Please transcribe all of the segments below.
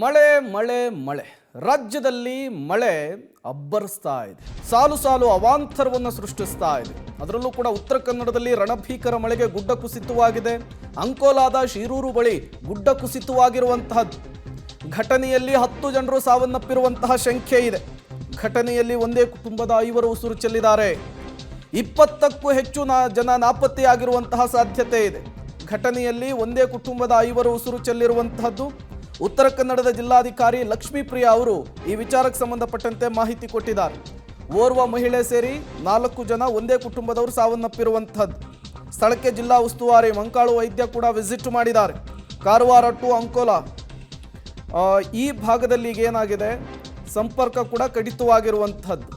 ಮಳೆ ಮಳೆ ಮಳೆ ರಾಜ್ಯದಲ್ಲಿ ಮಳೆ ಅಬ್ಬರಿಸ್ತಾ ಇದೆ. ಸಾಲು ಸಾಲು ಅವಾಂತರವನ್ನು ಸೃಷ್ಟಿಸ್ತಾ ಇದೆ. ಅದರಲ್ಲೂ ಕೂಡ ಉತ್ತರ ಕನ್ನಡದಲ್ಲಿ ರಣಭೀಕರ ಮಳೆಗೆ ಗುಡ್ಡ ಕುಸಿತವಾಗಿದೆ. ಅಂಕೋಲಾದ ಶಿರೂರು ಬಳಿ ಗುಡ್ಡ ಕುಸಿತವಾಗಿರುವಂತಹ ಘಟನೆಯಲ್ಲಿ 10 ಜನರು ಸಾವನ್ನಪ್ಪಿರುವಂತಹ ಶಂಕೆ ಇದೆ. ಘಟನೆಯಲ್ಲಿ ಒಂದೇ ಕುಟುಂಬದ 5 ಉಸಿರು ಚೆಲ್ಲಿದ್ದಾರೆ. 20ಕ್ಕೂ ಹೆಚ್ಚು ಜನ ನಾಪತ್ತೆಯಾಗಿರುವಂತಹ ಸಾಧ್ಯತೆ ಇದೆ. ಘಟನೆಯಲ್ಲಿ ಒಂದೇ ಕುಟುಂಬದ 5 ಉಸಿರು ಚೆಲ್ಲಿರುವಂತಹದ್ದು. ಉತ್ತರ ಕನ್ನಡದ ಜಿಲ್ಲಾಧಿಕಾರಿ ಲಕ್ಷ್ಮೀಪ್ರಿಯಾ ಅವರು ಈ ವಿಚಾರಕ್ಕೆ ಸಂಬಂಧಪಟ್ಟಂತೆ ಮಾಹಿತಿ ಕೊಟ್ಟಿದ್ದಾರೆ. ಓರ್ವ ಮಹಿಳೆ ಸೇರಿ 4 ಜನ ಒಂದೇ ಕುಟುಂಬದವರು ಸಾವನ್ನಪ್ಪಿರುವಂತಹದ್ದು. ಸ್ಥಳಕ್ಕೆ ಜಿಲ್ಲಾ ಉಸ್ತುವಾರಿ ಮಂಕಾಳು ವೈದ್ಯ ಕೂಡ ವಿಸಿಟ್ ಮಾಡಿದ್ದಾರೆ. ಕಾರವಾರ ಟು ಅಂಕೋಲಾ ಈ ಭಾಗದಲ್ಲಿ ಈಗ ಏನಾಗಿದೆ, ಸಂಪರ್ಕ ಕೂಡ ಕಡಿತವಾಗಿರುವಂತಹದ್ದು.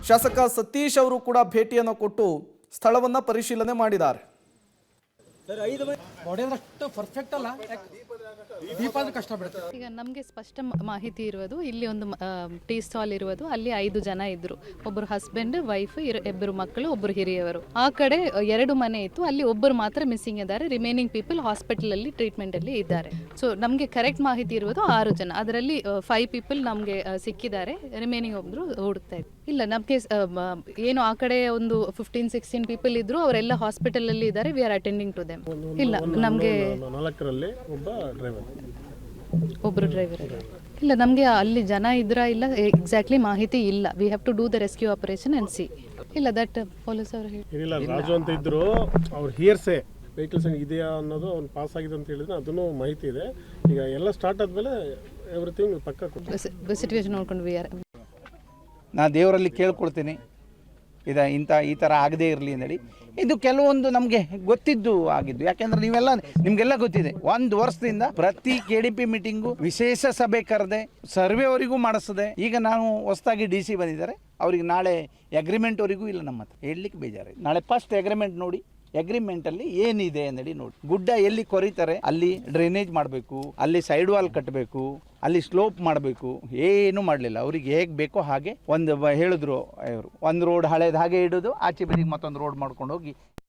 ಶಾಸಕ ಸತೀಶ್ ಅವರು ಕೂಡ ಭೇಟಿಯನ್ನು ಕೊಟ್ಟು ಸ್ಥಳವನ್ನು ಪರಿಶೀಲನೆ ಮಾಡಿದ್ದಾರೆ. ಪರ್ಫೆಕ್ಟ್ ಅಲ್ಲ, ಕಷ್ಟ ಬೀಳುತ್ತೆ. ಈಗ ನಮಗೆ ಸ್ಪಷ್ಟ ಮಾಹಿತಿ ಇರುವುದು, ಇಲ್ಲಿ ಒಂದು ಟೀ ಸ್ಟಾಲ್ ಇರುವುದು, ಅಲ್ಲಿ 5 ಜನ ಇದ್ರು. ಒಬ್ಬರು ಹಸ್ಬೆಂಡ್, ವೈಫ್, 2 ಮಕ್ಕಳು, ಒಬ್ಬರು ಹಿರಿಯವರು. ಆ ಕಡೆ 2 ಮನೆ ಇತ್ತು, ಅಲ್ಲಿ ಒಬ್ಬರು ಮಾತ್ರ ಮಿಸ್ಸಿಂಗ್ ಇದ್ದಾರೆ. ರಿಮೈನಿಂಗ್ ಪೀಪಲ್ ಹಾಸ್ಪಿಟಲ್ ಅಲ್ಲಿ ಟ್ರೀಟ್ಮೆಂಟ್ ಅಲ್ಲಿ ಇದ್ದಾರೆ. ಸೊ ನಮಗೆ ಕರೆಕ್ಟ್ ಮಾಹಿತಿ ಇರುವುದು 6 ಜನ. ಅದರಲ್ಲಿ 5 ಪೀಪಲ್ ನಮಗೆ ಸಿಕ್ಕಿದ್ದಾರೆ, ರಿಮೈನಿಂಗ್ ಒಬ್ರು ಹುಡುಕ್ತಾ ಇದ್ದಾರೆ. ಇಲ್ಲ, ನಮಗೆ ಏನು ಆ ಕಡೆ ಒಂದು 15-16 ಪೀಪಲ್ ಇದ್ರು, ಅವರೆಲ್ಲ ಹಾಸ್ಪಿಟಲ್ ಅಲ್ಲಿ ಇದ್ದಾರೆ. We are attending to them. ಇಲ್ಲ, ನಮಗೆ 4ರಲ್ಲಿ ಒಬ್ಬರು ಡ್ರೈವರ್ ಇಲ್ಲ. ನಮಗೆ ಅಲ್ಲಿ ಜನ ಇದ್ರಾ ಇಲ್ಲ ಎಕ್ಸಾಕ್ಟ್ಲಿ ಮಾಹಿತಿ ಇಲ್ಲ. We have to do the rescue operation and see. ಇಲ್ಲ, ದಟ್ ಪೊಲೀಸ್ ಅವರು ಏನಿಲ್ಲ, ರಾಜು ಅಂತ ಇದ್ರು, ಅವ್ರ ಹಿಯರ್ಸೆ ವೆಹಿಕಲ್ಸ್ ಇದೆಯಾ ಅನ್ನೋದು ಅವ್ನು ಪಾಸ್ ಆಗಿದೆ ಅಂತ ಹೇಳಿದ್ರೆ ಅದನ್ನು ಮಾಹಿತಿ ಇದೆ. ಈಗ ಎಲ್ಲ ಸ್ಟಾರ್ಟ್ ಆದ್ಮೇಲೆ ಎವ್ರಿಥಿಂಗ್ ಪಕ್ಕ ಸಿಚುವೇಶನ್ ನೋಡ್ಕೊಂಡು ವಿ ಆರ್. ನಾ ದೇವರಲ್ಲಿ ಕೇಳ್ಕೊಳ್ತೀನಿ ಈ ಥರ ಆಗದೇ ಇರಲಿ ಅಂತೇಳಿ. ಇದು ಕೆಲವೊಂದು ನಮಗೆ ಗೊತ್ತಿದ್ದು ಆಗಿದ್ದು. ಯಾಕೆಂದ್ರೆ ನಿಮಗೆಲ್ಲ ಗೊತ್ತಿದೆ, 1 ವರ್ಷದಿಂದ ಪ್ರತಿ KDP ಮೀಟಿಂಗು ವಿಶೇಷ ಸಭೆ ಕರೆದೆ, ಸರ್ವೆ ಅವರಿಗೂ ಮಾಡಿಸದೆ. ಈಗ ನಾವು ಹೊಸದಾಗಿ DC ಬಂದಿದ್ದಾರೆ, ಅವ್ರಿಗೆ ನಾಳೆ ಅಗ್ರಿಮೆಂಟ್ವರೆಗೂ ಇಲ್ಲ. ನಮ್ಮ ಹತ್ರ ಹೇಳಲಿಕ್ಕೆ ಬೇಜಾರು. ನಾಳೆ ಫಸ್ಟ್ ಅಗ್ರಿಮೆಂಟ್ ನೋಡಿ, ಅಗ್ರಿಮೆಂಟಲ್ಲಿ ಏನಿದೆ ಅಂದೇಳಿ ನೋಡಿ. ಗುಡ್ಡ ಎಲ್ಲಿ ಕೊರಿತಾರೆ ಅಲ್ಲಿ ಡ್ರೈನೇಜ್ ಮಾಡಬೇಕು, ಅಲ್ಲಿ ಸೈಡ್ ವಾಲ್ ಕಟ್ಟಬೇಕು, ಅಲ್ಲಿ ಸ್ಲೋಪ್ ಮಾಡಬೇಕು. ಏನು ಮಾಡಲಿಲ್ಲ. ಅವ್ರಿಗೆ ಹೇಗೆ ಬೇಕೋ ಹಾಗೆ ಹೇಳಿದ್ರು ಅವರು. ಒಂದು ರೋಡ್ ಹಳೇದು ಹಾಗೆ ಇಡೋದು, ಆಚೆ ಬದಿಗೆ ಮತ್ತೊಂದು ರೋಡ್ ಮಾಡ್ಕೊಂಡು ಹೋಗಿ